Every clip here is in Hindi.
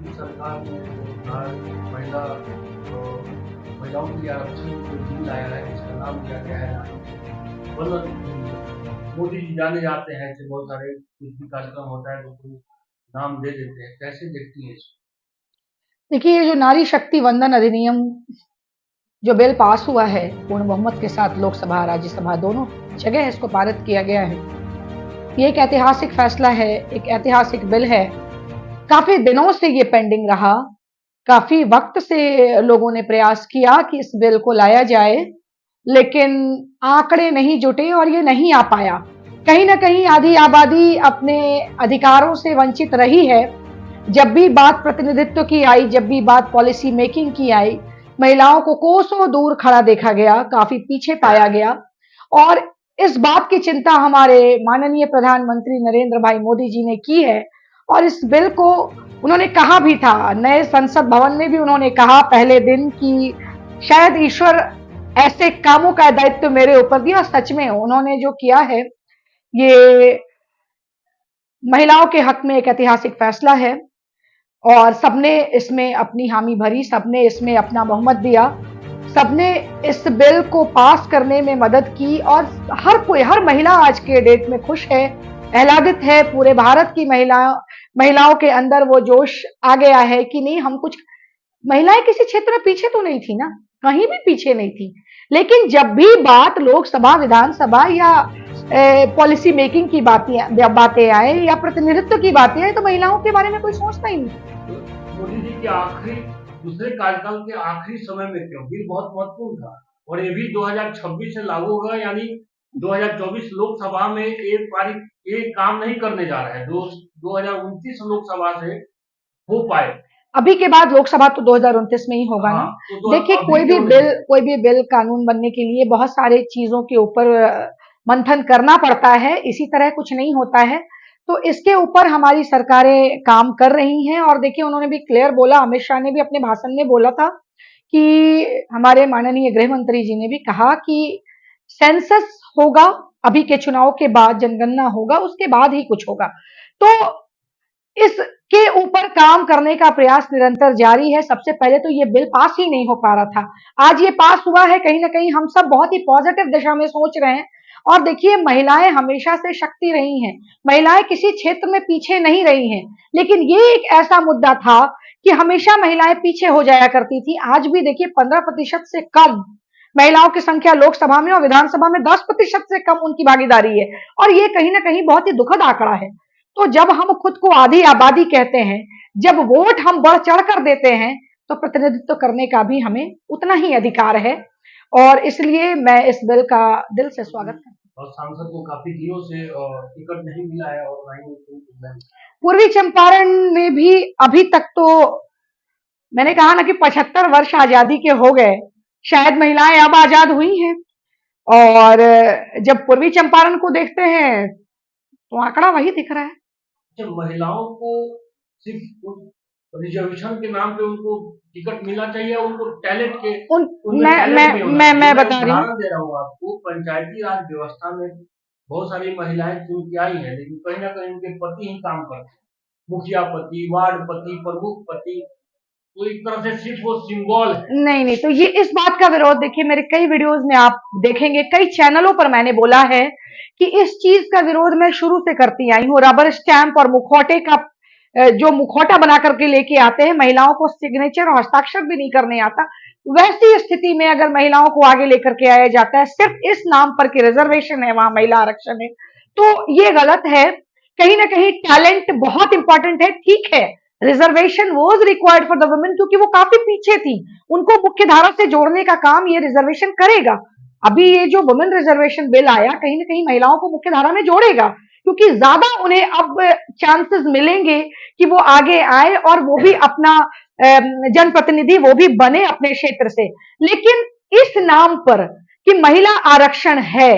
की सरकार ने महिला महिलाओं के लिए आरक्षण जो बिल लाया है जिसका नाम दिया गया है मोदी जी जाने जाते हैं कि बहुत सारे कुछ भी कार्यक्रम होता है तो कोई नाम दे देते हैं, कैसे देखती है इसको? देखिए, ये जो नारी शक्ति वंदन अधिनियम जो बिल पास हुआ है पूर्ण बहुमत के साथ लोकसभा राज्यसभा दोनों जगह इसको पारित किया गया है। ये एक ऐतिहासिक फैसला है, एक ऐतिहासिक बिल है। काफी दिनों से ये पेंडिंग रहा, काफी वक्त से लोगों ने प्रयास किया कि इस बिल को लाया जाए, लेकिन आंकड़े नहीं जुटे और ये नहीं आ पाया। कहीं ना कहीं आधी आबादी अपने अधिकारों से वंचित रही है। जब भी बात प्रतिनिधित्व की आई, जब भी बात पॉलिसी मेकिंग की आई, महिलाओं को कोसों दूर खड़ा देखा गया, काफी पीछे पाया गया। और इस बात की चिंता हमारे माननीय प्रधानमंत्री नरेंद्र भाई मोदी जी ने की है। और इस बिल को उन्होंने कहा भी था, नए संसद भवन में भी उन्होंने कहा पहले दिन कि शायद ईश्वर ऐसे कामों का दायित्व मेरे ऊपर दिया। और सच में उन्होंने जो किया है ये महिलाओं के हक में एक ऐतिहासिक फैसला है और सबने इसमें अपनी हामी भरी, सबने इसमें अपना बहुमत दिया, सबने इस बिल को पास करने में मदद की। और हर महिला आज के डेट में खुश है, आह्लादित है। पूरे भारत की महिलाओं के अंदर वो जोश आ गया है कि नहीं, हम कुछ महिलाएं किसी क्षेत्र में पीछे तो नहीं थी ना, कहीं भी पीछे नहीं थी। लेकिन जब भी बात लोकसभा, विधानसभा या पॉलिसी मेकिंग की बातें आए या प्रतिनिधित्व की बातें आए तो महिलाओं के बारे में कोई सोचता ही नहीं। तो मोदी जी के आखिरी दूसरे कार्यकाल के आखिरी समय में क्यों बिल बहुत महत्वपूर्ण था और ये भी 2026 से लागू होगा, यानी 2024 लोकसभा में एक पारित ये काम नहीं करने जा रहा है, 2029 लोकसभा से हो पाए। अभी के बाद लोकसभा तो 2029 में ही होगा ना। देखिए, कोई भी बिल कानून बनने के लिए बहुत सारे चीजों के ऊपर मंथन करना पड़ता है, इसी तरह कुछ नहीं होता है। तो इसके ऊपर हमारी सरकारें काम कर रही हैं। और देखिए, उन्होंने भी क्लियर बोला, अमित शाह ने भी अपने भाषण में बोला था कि हमारे माननीय गृह मंत्री जी ने भी कहा कि सेंसस होगा, अभी के चुनाव के बाद जनगणना होगा, उसके बाद ही कुछ होगा। तो इसके ऊपर काम करने का प्रयास निरंतर जारी है। सबसे पहले तो ये बिल पास ही नहीं हो पा रहा था, आज ये पास हुआ है। कहीं ना कहीं हम सब बहुत ही पॉजिटिव दिशा में सोच रहे हैं। और देखिए, महिलाएं हमेशा से शक्ति रही हैं, महिलाएं किसी क्षेत्र में पीछे नहीं रही हैं। लेकिन ये एक ऐसा मुद्दा था कि हमेशा महिलाएं पीछे हो जाया करती थी। आज भी देखिए 15% से कम महिलाओं की संख्या लोकसभा में और विधानसभा में 10% से कम उनकी भागीदारी है। और ये कहीं ना कहीं बहुत ही दुखद आंकड़ा है। तो जब हम खुद को आधी आबादी कहते हैं, जब वोट हम बढ़ चढ़ कर देते हैं, तो प्रतिनिधित्व करने का भी हमें उतना ही अधिकार है। और इसलिए मैं इस बिल का दिल से स्वागत करती हूँ। और सांसद को काफी दिनों से टिकट नहीं मिला है और ना ही पूर्वी चंपारण में भी अभी तक तो मैंने कहा ना कि 75 वर्ष आजादी के हो गए, शायद महिलाएं अब आजाद हुई हैं। और जब पूर्वी चंपारण को देखते हैं तो आंकड़ा वही दिख रहा है। जब महिलाओं को सिर्फ रिजर्वेशन के नाम पे उनको टिकट मिलना चाहिए, उनको टैलेंट के मैं बता रही हूँ, उदाहरण दे रहा हूँ आपको। पंचायती राज व्यवस्था में बहुत सारी महिलाएं चुन के आई हैं, लेकिन कहीं ना कहीं उनके पति ही काम करते हैं, मुखिया पति, वार्ड पति, प्रमुख पति। तो एक तरह से सिर्फ वो सिंबल है। नहीं, तो ये इस बात का विरोध देखिए, मेरे कई वीडियोस में आप देखेंगे, कई चैनलों पर मैंने बोला है कि इस चीज का विरोध मैं शुरू से करती आई हूँ। रबर स्टैंप और मुखौटे का जो मुखौटा बना करके लेके आते हैं, महिलाओं को सिग्नेचर और हस्ताक्षर भी नहीं करने आता। वैसी स्थिति में अगर महिलाओं को आगे लेकर के आया जाता है सिर्फ इस नाम पर कि रिजर्वेशन है, वहां महिला आरक्षण है, तो ये गलत है। कहीं ना कहीं टैलेंट बहुत इंपॉर्टेंट है, ठीक है। Reservation was required for the women क्योंकि वो काफी पीछे थी, उनको मुख्य धारा से जोड़ने का काम ये रिजर्वेशन करेगा। अभी ये जो वुमेन रिजर्वेशन बिल आया कहीं ना कहीं महिलाओं को मुख्य धारा में जोड़ेगा, क्योंकि ज्यादा उन्हें अब चांसेस मिलेंगे कि वो आगे आए और वो भी अपना जनप्रतिनिधि वो भी बने अपने क्षेत्र से। लेकिन इस नाम पर कि महिला आरक्षण है,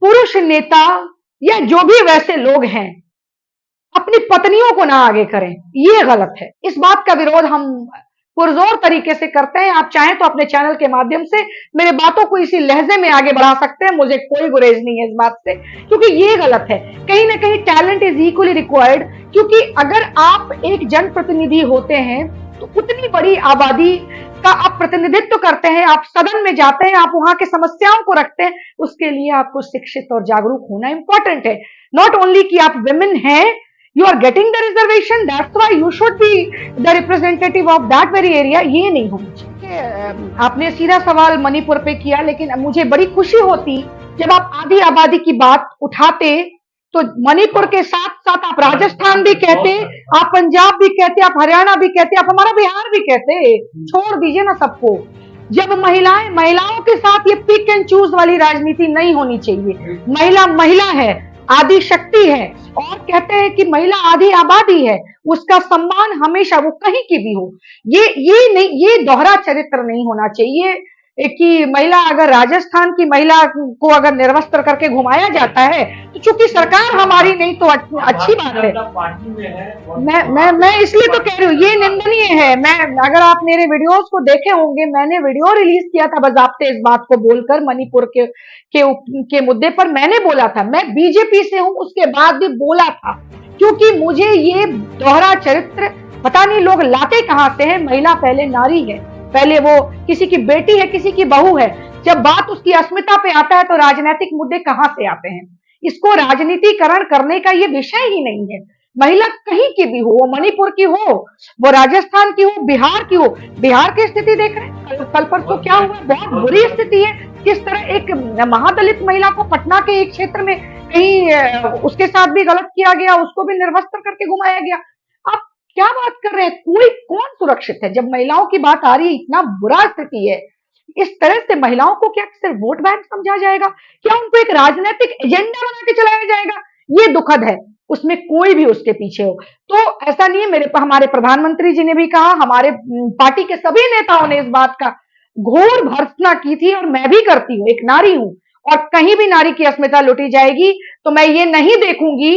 पुरुष नेता या जो भी वैसे लोग हैं अपनी पत्नियों को ना आगे करें, ये गलत है। इस बात का विरोध हम पुरजोर तरीके से करते हैं। आप चाहें तो अपने चैनल के माध्यम से मेरे बातों को इसी लहजे में आगे बढ़ा सकते हैं, मुझे कोई गुरेज नहीं है इस बात से, क्योंकि ये गलत है। कहीं ना कहीं टैलेंट इज इक्वली रिक्वायर्ड, क्योंकि अगर आप एक जनप्रतिनिधि होते हैं तो उतनी बड़ी आबादी का आप प्रतिनिधित्व करते हैं, आप सदन में जाते हैं, आप वहां की समस्याओं को रखते हैं, उसके लिए आपको शिक्षित और जागरूक होना इंपॉर्टेंट है। नॉट ओनली कि आप विमेन हैं, you are getting the reservation, that's why you should be the representative of that very area, ये नहीं होना चाहिए। आपने सीधा सवाल मणिपुर पे किया, लेकिन मुझे बड़ी खुशी होती जब आप आधी आबादी की बात उठाते, तो मणिपुर के साथ साथ आप राजस्थान भी कहते, आप पंजाब भी कहते, आप हरियाणा भी कहते, आप हमारा बिहार भी कहते, छोड़ दीजिए ना सबको। जब महिलाओं के साथ ये पिक एंड चूज वाली राजनीति नहीं होनी चाहिए। महिला है, आदि शक्ति है, और कहते हैं कि महिला आधी आबादी है, उसका सम्मान हमेशा, वो कहीं की भी हो। ये नहीं, ये दोहरा चरित्र नहीं होना चाहिए कि महिला, अगर राजस्थान की महिला को अगर निर्वस्त्र करके घुमाया जाता है तो चूंकि सरकार हमारी नहीं तो अच्छी बात है। पार्टी में है मैं इसलिए तो कह रही हूँ, ये निंदनीय है। मैं, अगर आप मेरे वीडियोस को देखे होंगे, मैंने वीडियो रिलीज किया था बजाप्ते इस बात को बोलकर, मणिपुर के मुद्दे पर मैंने बोला था, मैं बीजेपी से हूं, उसके बाद भी बोला था, क्योंकि मुझे ये दोहरा चरित्र पता नहीं लोग लाते कहां से हैं। महिला पहले नारी है, पहले वो किसी की बेटी है, किसी की बहू है। जब बात उसकी अस्मिता पे आता है तो राजनीतिक मुद्दे कहां से आते हैं? इसको राजनीतिकरण करने का ये विषय ही नहीं है। महिला कहीं की भी हो, वो मणिपुर की हो, वो राजस्थान की हो, बिहार की हो। बिहार की स्थिति देख रहे हैं, कल परसों क्या हुआ, बहुत बुरी स्थिति है। किस तरह एक महादलित महिला को पटना के एक क्षेत्र में कहीं उसके साथ भी गलत किया गया, उसको भी निर्वस्त्र करके घुमाया गया। आप क्या बात कर रहे हैं? कौन सुरक्षित है? जब महिलाओं की बात आ रही है, इतना बुरा स्थिति है, इस तरह से महिलाओं को क्या सिर्फ वोट बैंक समझा जाएगा? क्या उनको एक राजनीतिक एजेंडा बना के चलाया जाएगा? ये दुखद है, उसमें कोई भी उसके पीछे हो। तो ऐसा नहीं है, हमारे प्रधानमंत्री जी ने भी कहा, हमारे पार्टी के सभी नेताओं ने इस बात का घोर भर्त्सना की थी, और मैं भी करती हूँ, एक नारी हूं, और कहीं भी नारी की अस्मिता लुटी जाएगी तो मैं ये नहीं देखूंगी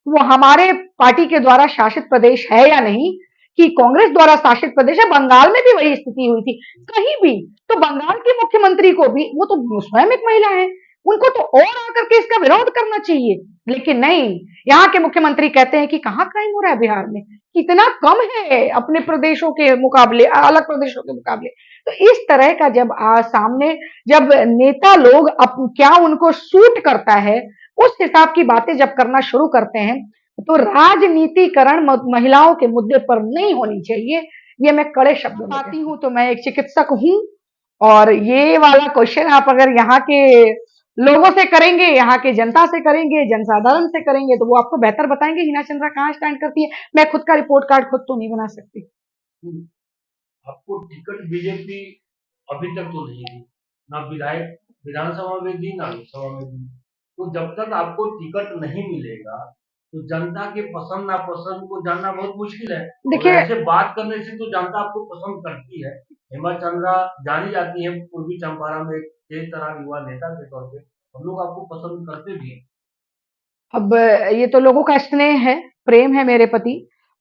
वो हमारे पार्टी के द्वारा शासित प्रदेश है या नहीं, कि कांग्रेस द्वारा शासित प्रदेश है। बंगाल में भी वही स्थिति हुई थी, कहीं भी। तो बंगाल के मुख्यमंत्री को भी, वो तो स्वयं एक महिला है, उनको तो और आकर के इसका विरोध करना चाहिए, लेकिन नहीं। यहाँ के मुख्यमंत्री कहते हैं कि कहाँ क्राइम हो रहा है बिहार में, कितना कम है अपने प्रदेशों के मुकाबले, अलग प्रदेशों के मुकाबले। तो इस तरह का जब सामने जब नेता लोग क्या उनको सूट करता है, उस हिसाब की बातें जब करना शुरू करते हैं, तो राजनीतिकरण महिलाओं के मुद्दे पर नहीं होनी चाहिए। ये मैं कड़े शब्दों में कहती हूँ। तो मैं एक चिकित्सक हूँ, और ये वाला क्वेश्चन आप अगर यहाँ के लोगों से करेंगे, यहाँ के जनता से करेंगे, जनसाधारण से करेंगे, तो वो आपको बेहतर बताएंगे हिना चंद्रा कहाँ स्टैंड करती है। मैं खुद का रिपोर्ट कार्ड खुद तो नहीं बना सकती। आपको टिकट बीजेपी अभी तक तो नहीं दी, ना विधायक विधानसभा में दी, ना लोकसभा में दी। तो जब तक आपको टिकट नहीं मिलेगा तो जनता के पसंद नापसंद को जानना बहुत मुश्किल है। देखिए, ऐसे बात करने से तो जनता आपको पसंद करती है। हेमा चंद्रा जानी जाती है पूर्वी चंपारण में एक तेज तरह युवा नेता के तौर पे, हम लोग आपको पसंद करते भी हैं। अब ये तो लोगों का स्नेह है, प्रेम है मेरे प्रति।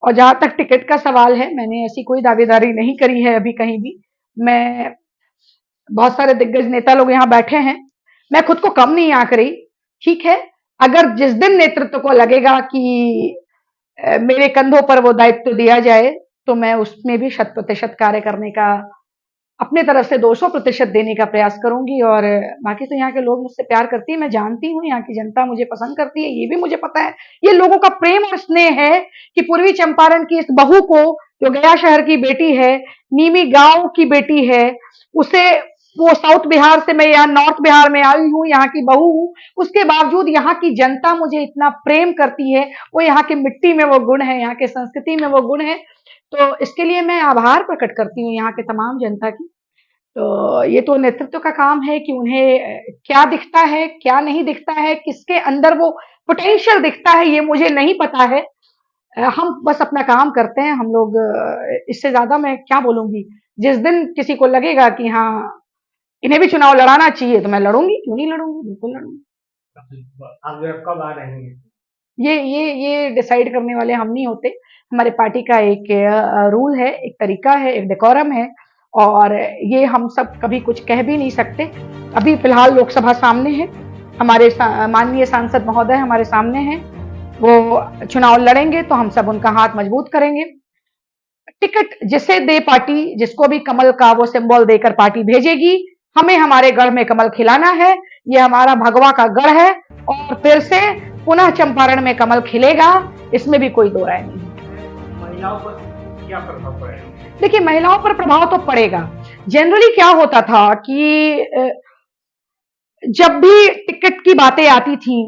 और जहां तक टिकट का सवाल है, मैंने ऐसी कोई दावेदारी नहीं करी है अभी कहीं भी। मैं, बहुत सारे दिग्गज नेता लोग यहाँ बैठे हैं, मैं खुद को कम नहीं आंक रही। ठीक है, अगर जिस दिन नेतृत्व को लगेगा कि मेरे कंधों पर वो दायित्व दिया जाए, तो मैं उसमें भी 100% कार्य करने का, अपने तरफ से 200% देने का प्रयास करूंगी। और बाकी तो यहाँ के लोग मुझसे प्यार करती है, मैं जानती हूँ, यहाँ की जनता मुझे पसंद करती है, ये भी मुझे पता है। ये लोगों का प्रेम और स्नेह है कि पूर्वी चंपारण की इस बहू को, जो गया शहर की बेटी है, नीमी गांव की बेटी है, उसे, वो साउथ बिहार से, मैं यहाँ नॉर्थ बिहार में आई हूँ, यहाँ की बहू हूँ, उसके बावजूद यहाँ की जनता मुझे इतना प्रेम करती है। वो यहाँ की मिट्टी में वो गुण है, यहाँ के संस्कृति में वो गुण है। तो इसके लिए मैं आभार प्रकट करती हूँ यहाँ के तमाम जनता की। तो ये तो नेतृत्व का काम है कि उन्हें क्या दिखता है, क्या नहीं दिखता है, किसके अंदर वो पोटेंशियल दिखता है, ये मुझे नहीं पता है। हम बस अपना काम करते हैं हम लोग। इससे ज्यादा मैं क्या बोलूंगी। जिस दिन किसी को लगेगा कि हाँ इन्हें भी चुनाव लड़ाना चाहिए, तो मैं लड़ूंगी, क्यों नहीं लड़ूंगी, बिल्कुल लड़ूंगी। आगे कब आ रहे हैं? ये डिसाइड करने वाले हम नहीं होते। हमारे पार्टी का एक रूल है, एक तरीका है, एक डेकोरम है, और ये हम सब कभी कुछ कह भी नहीं सकते। अभी फिलहाल लोकसभा सामने है, हमारे माननीय सांसद महोदय हमारे सामने हैं, वो चुनाव लड़ेंगे तो हम सब उनका हाथ मजबूत करेंगे। टिकट जिसे दे पार्टी, जिसको भी कमल का वो सिंबल देकर पार्टी भेजेगी, हमें हमारे गढ़ में कमल खिलाना है। ये हमारा भगवा का गढ़ है और फिर से पुनः चंपारण में कमल खिलेगा, इसमें भी कोई दो राय नहीं। महिलाओं पर क्या प्रभाव पड़ेगा? देखिए, महिलाओं पर प्रभाव तो पड़ेगा। जनरली क्या होता था कि जब भी टिकट की बातें आती थी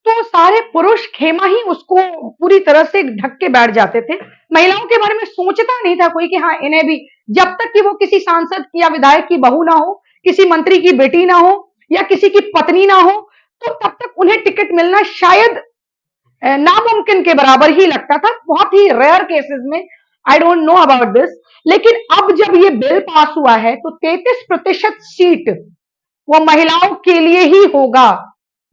तो सारे पुरुष खेमा ही उसको पूरी तरह से ढक के बैठ जाते थे। महिलाओं के बारे में सोचता नहीं था कोई कि हाँ, इन्हें भी, जब तक कि वो किसी सांसद की या विधायक की बहू ना हो, किसी मंत्री की बेटी ना हो या किसी की पत्नी ना हो, तो तब तक उन्हें टिकट मिलना शायद नामुमकिन के बराबर ही लगता था। बहुत ही रेयर केसेस में, I don't know about this. लेकिन अब जब ये बिल पास हुआ है तो 33% सीट वो महिलाओं के लिए ही होगा,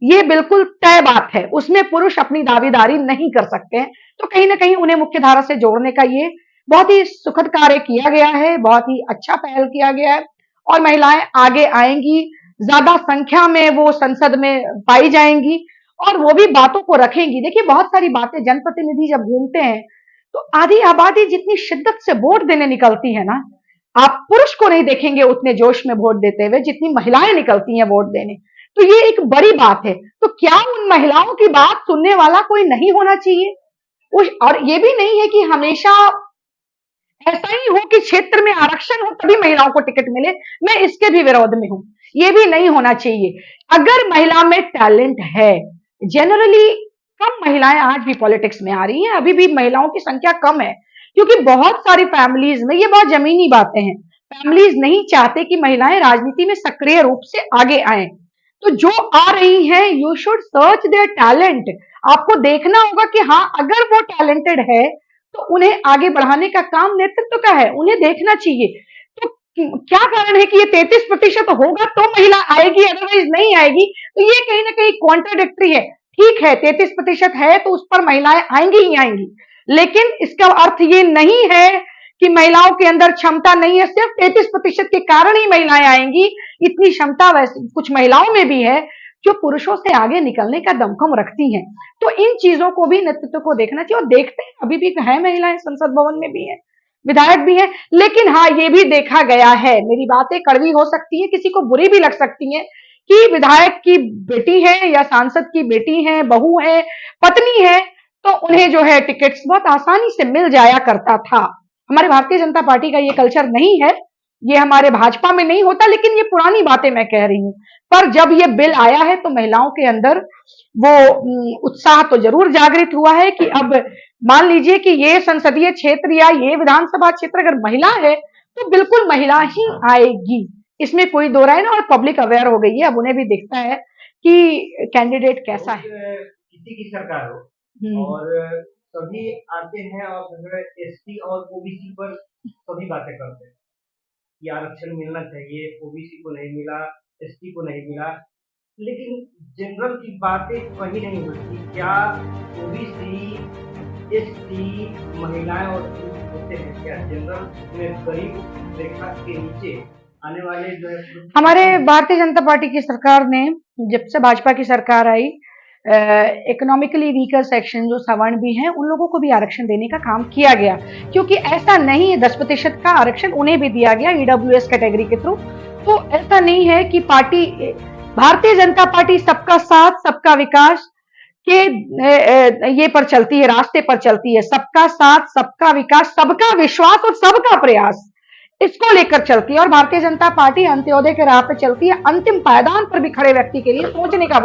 ये बिल्कुल तय बात है। उसमें पुरुष अपनी दावेदारी नहीं कर सकते हैं। तो कहीं ना कहीं उन्हें मुख्य धारा से जोड़ने का ये बहुत ही सुखद कार्य किया गया है, बहुत ही अच्छा पहल किया गया है, और महिलाएं आगे आएंगी, ज्यादा संख्या में वो संसद में पाई जाएंगी और वो भी बातों को रखेंगी। देखिए, बहुत सारी बातें, जनप्रतिनिधि जब घूमते हैं तो आधी आबादी जितनी शिद्दत से वोट देने निकलती है ना, आप पुरुष को नहीं देखेंगे उतने जोश में वोट देते हुए जितनी महिलाएं निकलती हैं वोट देने। तो ये एक बड़ी बात है। तो क्या उन महिलाओं की बात सुनने वाला कोई नहीं होना चाहिए? और ये भी नहीं है कि हमेशा ऐसा ही हो कि क्षेत्र में आरक्षण हो तभी महिलाओं को टिकट मिले। मैं इसके भी विरोध में हूं। ये भी नहीं होना चाहिए। अगर महिला में टैलेंट है, जनरली कम महिलाएं आज भी पॉलिटिक्स में आ रही हैं, अभी भी महिलाओं की संख्या कम है, क्योंकि बहुत सारी फैमिलीज में, ये बहुत जमीनी बातें हैं, फैमिलीज नहीं चाहते कि महिलाएं राजनीति में सक्रिय रूप से आगे आए। तो जो आ रही हैं, you should search their talent. आपको देखना होगा कि हाँ, अगर वो टैलेंटेड है तो उन्हें आगे बढ़ाने का काम नेतृत्व का है, उन्हें देखना चाहिए। तो क्या कारण है कि ये 33% होगा तो महिला आएगी, अदरवाइज नहीं आएगी? तो ये कहीं ना कहीं कॉन्ट्राडिक्टरी है। ठीक है, 33% है तो उस पर महिलाएं आएंगी ही आएंगी, लेकिन इसका अर्थ ये नहीं है कि महिलाओं के अंदर क्षमता नहीं है। सिर्फ 33% के कारण ही महिलाएं आएंगी। इतनी क्षमता वैसे कुछ महिलाओं में भी है जो पुरुषों से आगे निकलने का दमखम रखती हैं। तो इन चीजों को भी, नेतृत्व को देखना चाहिए। और देखते हैं, अभी भी है महिलाएं, संसद भवन में भी है, विधायक भी है। लेकिन हाँ, ये भी देखा गया है, मेरी बातें कड़वी हो सकती हैं, किसी को बुरी भी लग सकती हैं, कि विधायक की बेटी है या सांसद की बेटी है, बहू है, पत्नी है, तो उन्हें जो है टिकट्स बहुत आसानी से मिल जाया करता था। हमारे भारतीय जनता पार्टी का ये कल्चर नहीं है, ये हमारे भाजपा में नहीं होता, लेकिन ये पुरानी बातें मैं कह रही हूं। पर जब ये बिल आया है तो महिलाओं के अंदर वो उत्साह तो जरूर जागृत हुआ है कि अब मान लीजिए कि ये संसदीय क्षेत्र या ये विधानसभा क्षेत्र अगर महिला है तो बिल्कुल महिला ही आएगी, इसमें कोई दो राय ना। और पब्लिक अवेयर हो गई है, अब उन्हें भी दिखता है कि कैंडिडेट कैसा है। किसी की सरकार हो और सभी आते हैं और एसटी और ओबीसी पर सभी बातें करते हैं कि आरक्षण मिलना चाहिए, ओबीसी को नहीं मिला, एसटी को नहीं मिला, लेकिन जनरल की बातें कहीं नहीं होती। क्या ओबीसी, एसटी, महिलाएं और पुरुष होते हैं क्या जनरल में गरीब रेखा के नीचे आने वाले जो है? हमारे भारतीय जनता पार्टी की सरकार ने, जब से भाजपा की सरकार आई, इकोनॉमिकली वीकर सेक्शन जो सवर्ण भी हैं उन लोगों को भी आरक्षण देने का काम किया गया, क्योंकि ऐसा नहीं है 10% का आरक्षण उन्हें भी दिया गया ईडब्ल्यूएस कैटेगरी के थ्रू। तो ऐसा नहीं है कि पार्टी, भारतीय जनता पार्टी सबका साथ सबका विकास के ये पर चलती है, रास्ते पर चलती है। सबका साथ सबका विकास, सबका विश्वास और सबका प्रयास, इसको लेकर चलती है। और भारतीय जनता पार्टी अंत्योदय के राह पे चलती है, अंतिम पायदान पर भी खड़े व्यक्ति के लिए सोचने का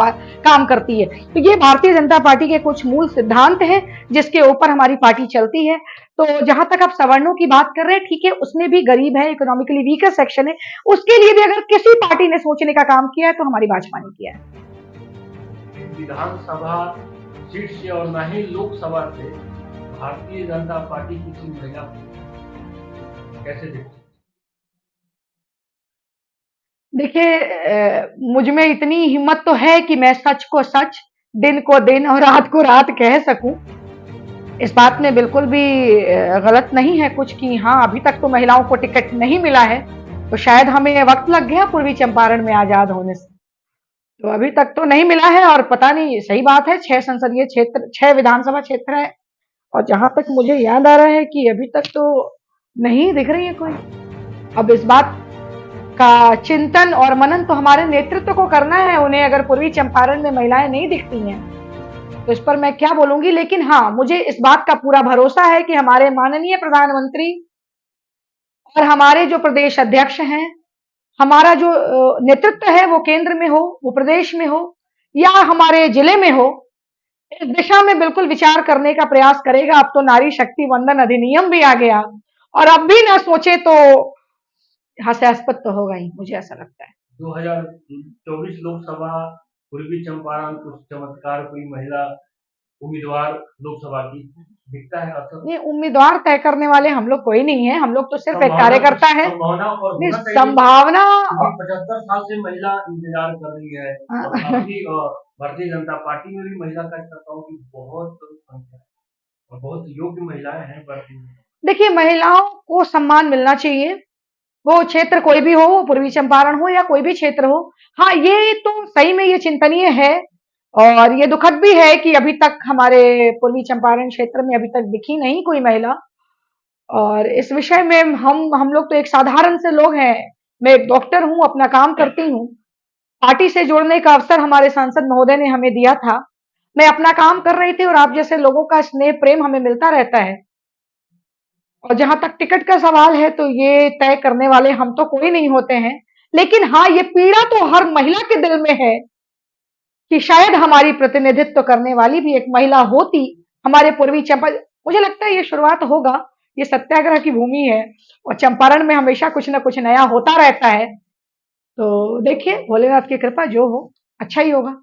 काम करती है। तो ये भारतीय जनता पार्टी के कुछ मूल सिद्धांत हैं जिसके ऊपर हमारी पार्टी चलती है। तो जहां तक आप सवर्णों की बात कर रहे हैं, ठीक है, उसमें भी गरीब है, इकोनॉमिकली वीकर सेक्शन है, उसके लिए भी अगर किसी पार्टी ने सोचने का काम किया है तो हमारी भाजपा ने किया है। विधानसभा सीट से और न ही लोकसभा से भारतीय जनता पार्टी किसी महिला कैसे देखती? देखिए, मुझ में इतनी हिम्मत तो है कि मैं सच को सच, दिन को दिन और रात को रात कह सकूं, इस बात में बिल्कुल भी गलत नहीं है कुछ कि हाँ अभी तक तो महिलाओं को टिकट नहीं मिला है, तो शायद हमें वक्त लग गया पूर्वी चंपारण में आजाद होने से। तो अभी तक तो नहीं मिला है और पता नहीं, सही बात है 6 संसदीय क्षेत्र, 6 विधानसभा क्षेत्र है और जहां तक मुझे याद आ रहा है कि अभी तक तो नहीं दिख रही है कोई। अब इस बात का चिंतन और मनन तो हमारे नेतृत्व को करना है। उन्हें अगर पूर्वी चंपारण में महिलाएं नहीं दिखती हैं तो इस पर मैं क्या बोलूंगी, लेकिन हाँ मुझे इस बात का पूरा भरोसा है कि हमारे माननीय प्रधानमंत्री और हमारे जो प्रदेश अध्यक्ष हैं, हमारा जो नेतृत्व है वो केंद्र में हो, वो प्रदेश में हो या हमारे जिले में हो, इस दिशा में बिल्कुल विचार करने का प्रयास करेगा। अब तो नारी शक्ति वंदन अधिनियम भी आ गया और अब भी ना सोचे तो हास्यास्पद तो होगा ही, मुझे ऐसा लगता है। 2024 लोकसभा पूर्वी चंपारण कुछ चमत्कार, कोई महिला उम्मीदवार लोकसभा की दिखता है असर? नहीं, उम्मीदवार तय करने वाले हम लोग कोई नहीं है, हम लोग तो सिर्फ एक संभावना, कार्यकर्ता है। संभावना और नहीं, होना चाहिए। संभावना 75 साल से महिला इंतजार कर रही है और काफी भारतीय जनता पार्टी में भी महिला कार्यकर्ताओं की बहुत संख्या है और बहुत योग्य महिलाएं हैं पार्टी में। देखिए, महिलाओं को सम्मान मिलना चाहिए, वो क्षेत्र कोई भी हो, वो पूर्वी चंपारण हो या कोई भी क्षेत्र हो। हाँ, ये तो सही में ये चिंतनीय है और ये दुखद भी है कि अभी तक हमारे पूर्वी चंपारण क्षेत्र में अभी तक दिखी नहीं कोई महिला। और इस विषय में हम लोग तो एक साधारण से लोग हैं। मैं एक डॉक्टर हूँ, अपना काम करती हूँ। पार्टी से जोड़ने का अवसर हमारे सांसद महोदय ने हमें दिया था। मैं अपना काम कर रही थी और आप जैसे लोगों का स्नेह प्रेम हमें मिलता रहता है। और जहां तक टिकट का सवाल है तो ये तय करने वाले हम तो कोई नहीं होते हैं, लेकिन हाँ ये पीड़ा तो हर महिला के दिल में है कि शायद हमारी प्रतिनिधित्व करने वाली भी एक महिला होती हमारे पूर्वी चंपारण। मुझे लगता है ये शुरुआत होगा, ये सत्याग्रह की भूमि है और चंपारण में हमेशा कुछ ना कुछ नया होता रहता है। तो देखिए, भोलेनाथ की कृपा जो हो अच्छा ही होगा।